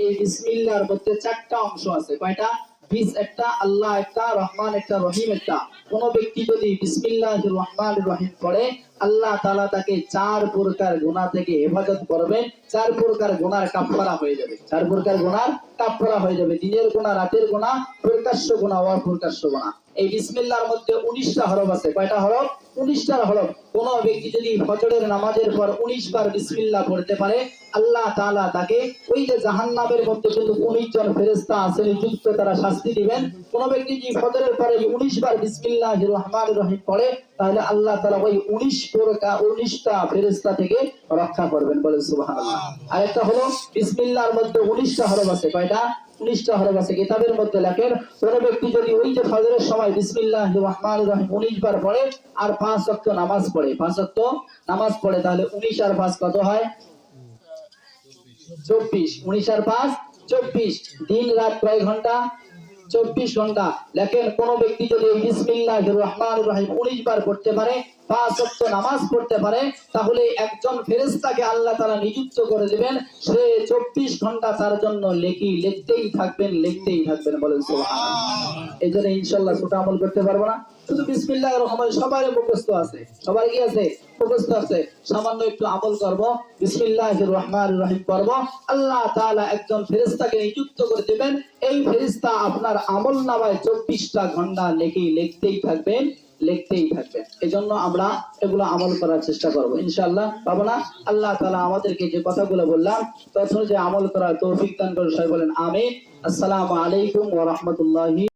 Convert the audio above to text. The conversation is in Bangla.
এই বিসমিল্লাহর মধ্যে চারটা অংশ আছে। কয়টা? বিস একটা, আল্লাহ একটা, রহমান একটা, রহিম একটা। কোন ব্যক্তি যদি বিসমিল্লাহির রহমানির রহিম পড়ে, আল্লাহ তাআলা তাকে 4 প্রকার গুনাহ থেকে হেফাজত করবেন। 4 প্রকার গুনার কাফারা হয়ে যাবে। 4 প্রকার গুনার কাফারা হয়ে যাবে। দিনের গুনাহ, রাতের গুনাহ, প্রকাশ্য গুনাহ, অপ্রকাশ্য গুনাহ। এই বিসমিল্লাহর মধ্যে 19টা হরফ আছে। কয়টা হরফ? 19টা হরফ। কোন ব্যক্তি যদি ফজরের নামাজের পর 19 বার বিসমিল্লাহ পড়তে পারে, আল্লাহ তাআলা তাকে ওই যে জাহান্নামের মধ্যে কিন্তু 19 জন ফেরেশতা আছে নিযুক্ত, তারা শাস্তি দিবেন। কোন ব্যক্তি যদি ফজরের পরে 19 বার বিসমিল্লাহির রহমানির রহিম পড়ে, তাহলে আল্লাহ তাআলা ওই 19টা ফেরেশতা থেকে রক্ষা করবেন। বলেন সুবহানাল্লাহ। আরেকটা হলো বিসমিল্লাহর মধ্যে 19টা হরফ আছে। কয়টা? 19টা হরফ আছে। কিতাবের মধ্যে লেখেন, কোন ব্যক্তি যদি ওই যে ফজরের সময় বিসমিল্লাহির রহমানির রহিম 19 বার পড়ে আর 5 ওয়াক্ত নামাজ পড়ে, 5 ওয়াক্ত নামাজ পড়ে, তাহলে 19 আর 5 কত হয়? 24। 19 আর 5 24। দিন রাত কয় ঘন্টা? 24 ঘন্টা। লেখেন, কোন ব্যক্তি যদি বিসমিল্লাহির রহমানির রহিম 19 বার পড়তে পারে, 5 ওয়াক্ত নামাজ পড়তে পারে, তাহলে একজন ফেরেশতাকে আল্লাহ তাআলা নিযুক্ত করে দিবেন। সে 24 ঘন্টা তার জন্য লিখতেই থাকবেন, লিখতেই থাকবেন। বলেন সুবহানাল্লাহ। এইজন্য ইনশাআল্লাহ ছোট আমল করতে পারবো না। শুধু বিসমিল্লাহির রহমান সবারই মুখস্থ আছে। সবার কি আছে? মুখস্থ আছে। সামান্য একটু আমল করব, বিসমিল্লাহির রহমানির রহিম করব, আল্লাহ তাআলা একজন ফেরেশতাকে নিযুক্ত করে দিবেন। এই ফেরেশতা আপনার আমলনামায় 24টা ঘন্টা লিখতেই থাকবেন, লিখতেই থাকবেন। এজন্য আমরা এগুলো আমল করার চেষ্টা করব ইনশাআল্লাহ। পাবো না? আল্লাহ তাআলা আমাদেরকে যে কথাগুলো বললাম তখন যে আমল করার তৌফিক দান করুন। সবাই বলেন আমিন। আসসালামু আলাইকুম ওয়া রাহমাতুল্লাহি।